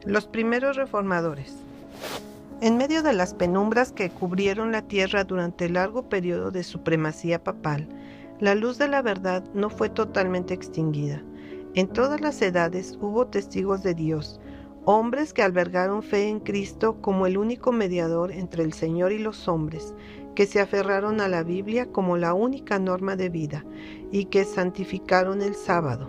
Los primeros reformadores. En medio de las penumbras que cubrieron la tierra durante el largo periodo de supremacía papal, la luz de la verdad no fue totalmente extinguida. En todas las edades hubo testigos de Dios, hombres que albergaron fe en Cristo como el único mediador entre el Señor y los hombres, que se aferraron a la Biblia como la única norma de vida y que santificaron el sábado.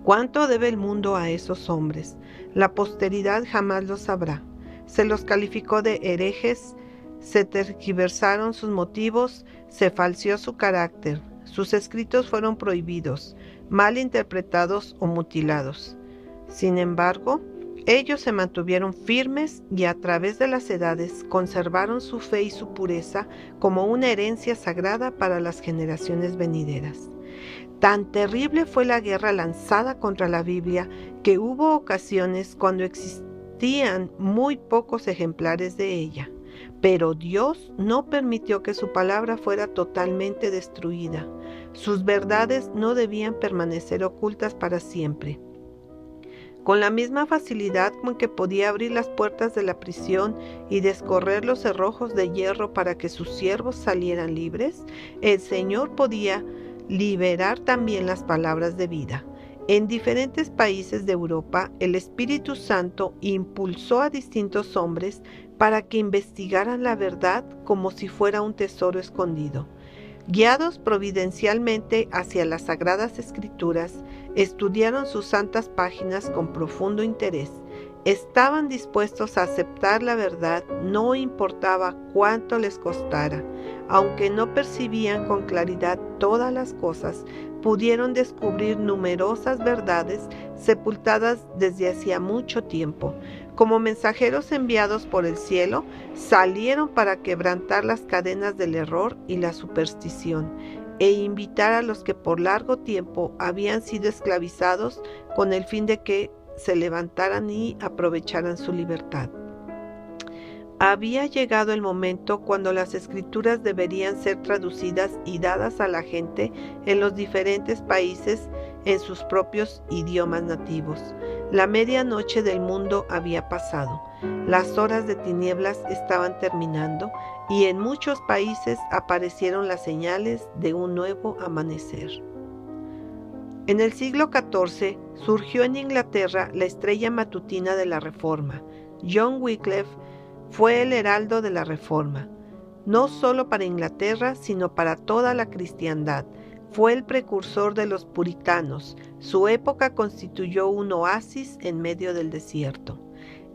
¿Cuánto debe el mundo a esos hombres? La posteridad jamás lo sabrá. Se los calificó de herejes, se tergiversaron sus motivos, se falseó su carácter, sus escritos fueron prohibidos, mal interpretados o mutilados. Sin embargo, ellos se mantuvieron firmes y a través de las edades conservaron su fe y su pureza como una herencia sagrada para las generaciones venideras. Tan terrible fue la guerra lanzada contra la Biblia que hubo ocasiones cuando existían muy pocos ejemplares de ella, pero Dios no permitió que su palabra fuera totalmente destruida. Sus verdades no debían permanecer ocultas para siempre. Con la misma facilidad con que podía abrir las puertas de la prisión y descorrer los cerrojos de hierro para que sus siervos salieran libres, el Señor podía liberar también las palabras de vida. En diferentes países de Europa, el Espíritu Santo impulsó a distintos hombres para que investigaran la verdad como si fuera un tesoro escondido. Guiados providencialmente hacia las Sagradas Escrituras, estudiaron sus santas páginas con profundo interés. Estaban dispuestos a aceptar la verdad, no importaba cuánto les costara. Aunque no percibían con claridad todas las cosas, pudieron descubrir numerosas verdades sepultadas desde hacía mucho tiempo. Como mensajeros enviados por el cielo, salieron para quebrantar las cadenas del error y la superstición e invitar a los que por largo tiempo habían sido esclavizados con el fin de que se levantaran y aprovecharan su libertad. Había llegado el momento cuando las escrituras deberían ser traducidas y dadas a la gente en los diferentes países en sus propios idiomas nativos. La medianoche del mundo había pasado, las horas de tinieblas estaban terminando y en muchos países aparecieron las señales de un nuevo amanecer. En el siglo XIV surgió en Inglaterra la estrella matutina de la Reforma. John Wycliffe fue el heraldo de la Reforma, no solo para Inglaterra, sino para toda la cristiandad. Fue el precursor de los puritanos. Su época constituyó un oasis en medio del desierto.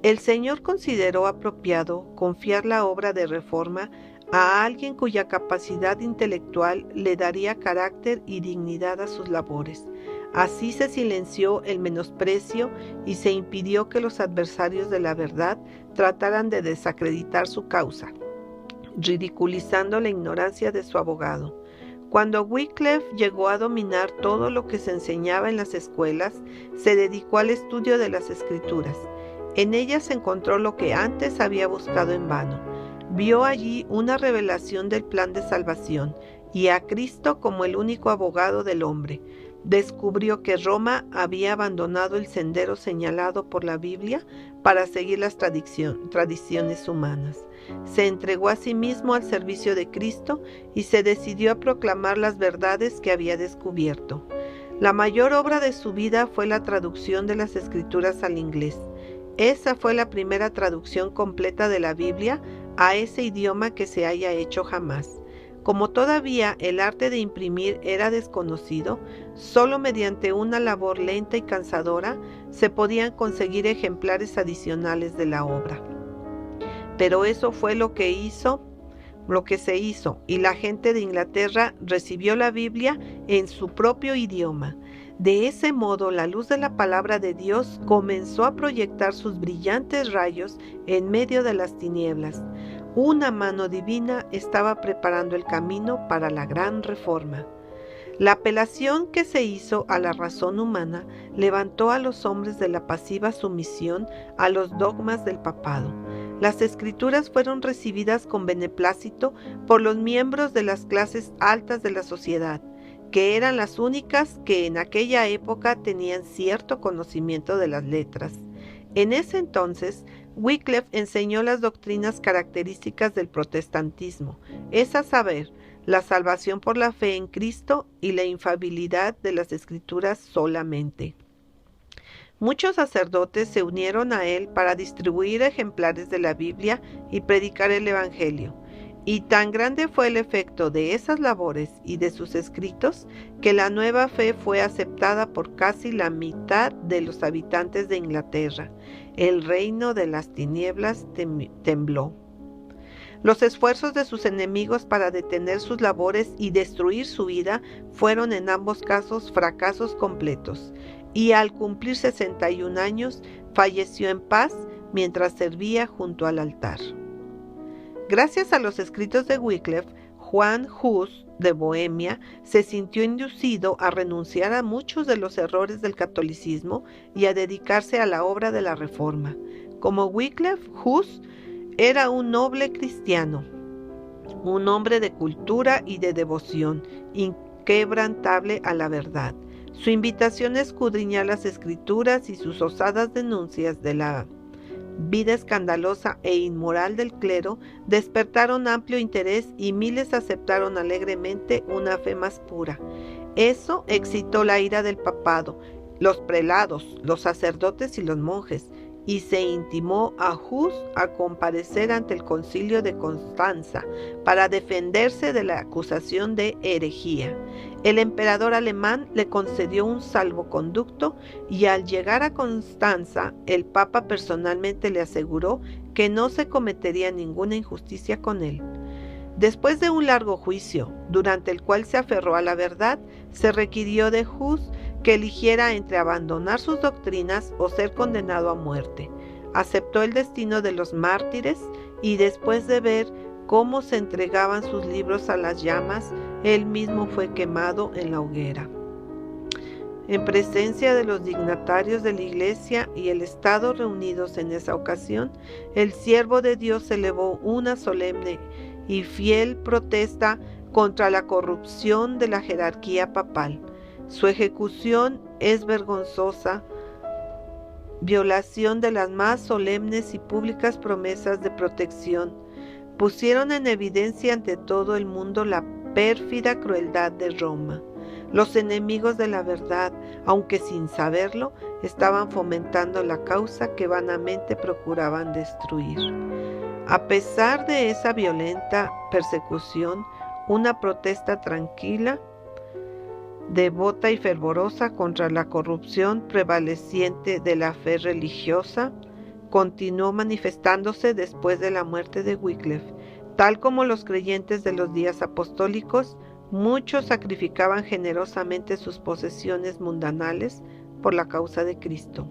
El Señor consideró apropiado confiar la obra de reforma a alguien cuya capacidad intelectual le daría carácter y dignidad a sus labores. Así se silenció el menosprecio y se impidió que los adversarios de la verdad trataran de desacreditar su causa, ridiculizando la ignorancia de su abogado. Cuando Wycliffe llegó a dominar todo lo que se enseñaba en las escuelas, se dedicó al estudio de las Escrituras. En ellas encontró lo que antes había buscado en vano. Vio allí una revelación del plan de salvación y a Cristo como el único abogado del hombre. Descubrió que Roma había abandonado el sendero señalado por la Biblia para seguir las tradiciones humanas. Se entregó a sí mismo al servicio de Cristo y se decidió a proclamar las verdades que había descubierto. La mayor obra de su vida fue la traducción de las Escrituras al inglés. Esa fue la primera traducción completa de la Biblia a ese idioma que se haya hecho jamás. Como todavía el arte de imprimir era desconocido, solo mediante una labor lenta y cansadora se podían conseguir ejemplares adicionales de la obra. Pero eso fue lo que se hizo, y la gente de Inglaterra recibió la Biblia en su propio idioma. De ese modo, la luz de la palabra de Dios comenzó a proyectar sus brillantes rayos en medio de las tinieblas. Una mano divina estaba preparando el camino para la gran reforma. La apelación que se hizo a la razón humana levantó a los hombres de la pasiva sumisión a los dogmas del papado. Las escrituras fueron recibidas con beneplácito por los miembros de las clases altas de la sociedad, que eran las únicas que en aquella época tenían cierto conocimiento de las letras. En ese entonces, Wycliffe enseñó las doctrinas características del protestantismo, es a saber, la salvación por la fe en Cristo y la infalibilidad de las Escrituras solamente. Muchos sacerdotes se unieron a él para distribuir ejemplares de la Biblia y predicar el Evangelio. Y tan grande fue el efecto de esas labores y de sus escritos que la nueva fe fue aceptada por casi la mitad de los habitantes de Inglaterra. El reino de las tinieblas tembló. Los esfuerzos de sus enemigos para detener sus labores y destruir su vida fueron en ambos casos fracasos completos, y al cumplir 61 años falleció en paz mientras servía junto al altar. Gracias a los escritos de Wycliffe, Juan Hus de Bohemia se sintió inducido a renunciar a muchos de los errores del catolicismo y a dedicarse a la obra de la Reforma. Como Wycliffe, Hus era un noble cristiano, un hombre de cultura y de devoción, inquebrantable a la verdad. Su invitación a escudriñar las Escrituras y sus osadas denuncias de la vida escandalosa e inmoral del clero despertaron amplio interés y miles aceptaron alegremente una fe más pura. Eso excitó la ira del papado, los prelados, los sacerdotes y los monjes, y se intimó a Hus a comparecer ante el concilio de Constanza para defenderse de la acusación de herejía. El emperador alemán le concedió un salvoconducto y al llegar a Constanza, el papa personalmente le aseguró que no se cometería ninguna injusticia con él. Después de un largo juicio, durante el cual se aferró a la verdad, se requirió de Hus que eligiera entre abandonar sus doctrinas o ser condenado a muerte. Aceptó el destino de los mártires y después de ver cómo se entregaban sus libros a las llamas, él mismo fue quemado en la hoguera. En presencia de los dignatarios de la Iglesia y el Estado reunidos en esa ocasión, el siervo de Dios elevó una solemne y fiel protesta contra la corrupción de la jerarquía papal. Su ejecución es vergonzosa violación de las más solemnes y públicas promesas de protección. Pusieron en evidencia ante todo el mundo la pérfida crueldad de Roma. Los enemigos de la verdad, aunque sin saberlo, estaban fomentando la causa que vanamente procuraban destruir. A pesar de esa violenta persecución, una protesta tranquila, devota y fervorosa contra la corrupción prevaleciente de la fe religiosa, continuó manifestándose después de la muerte de Wycliffe. Tal como los creyentes de los días apostólicos, muchos sacrificaban generosamente sus posesiones mundanales por la causa de Cristo.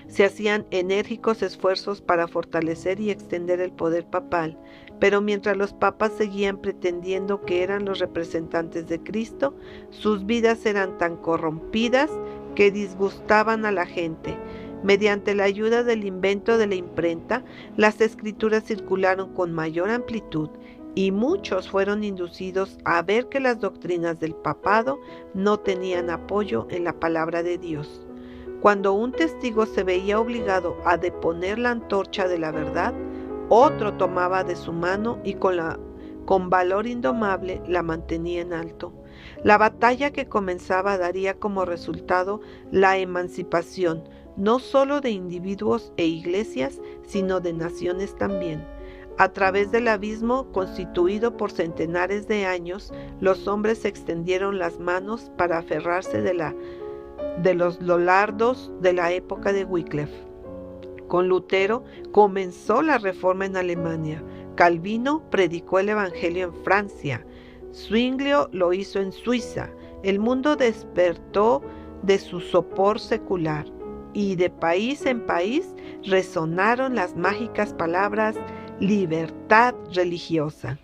Se hacían enérgicos esfuerzos para fortalecer y extender el poder papal, pero mientras los papas seguían pretendiendo que eran los representantes de Cristo, sus vidas eran tan corrompidas que disgustaban a la gente. Mediante la ayuda del invento de la imprenta, las escrituras circularon con mayor amplitud y muchos fueron inducidos a ver que las doctrinas del papado no tenían apoyo en la palabra de Dios. Cuando un testigo se veía obligado a deponer la antorcha de la verdad, otro tomaba de su mano y con valor indomable la mantenía en alto. La batalla que comenzaba daría como resultado la emancipación, no solo de individuos e iglesias, sino de naciones también. A través del abismo constituido por centenares de años, los hombres extendieron las manos para aferrarse de los lolardos de la época de Wycliffe. Con Lutero comenzó la reforma en Alemania. Calvino predicó el Evangelio en Francia. Zwinglio lo hizo en Suiza. El mundo despertó de su sopor secular y de país en país resonaron las mágicas palabras libertad religiosa.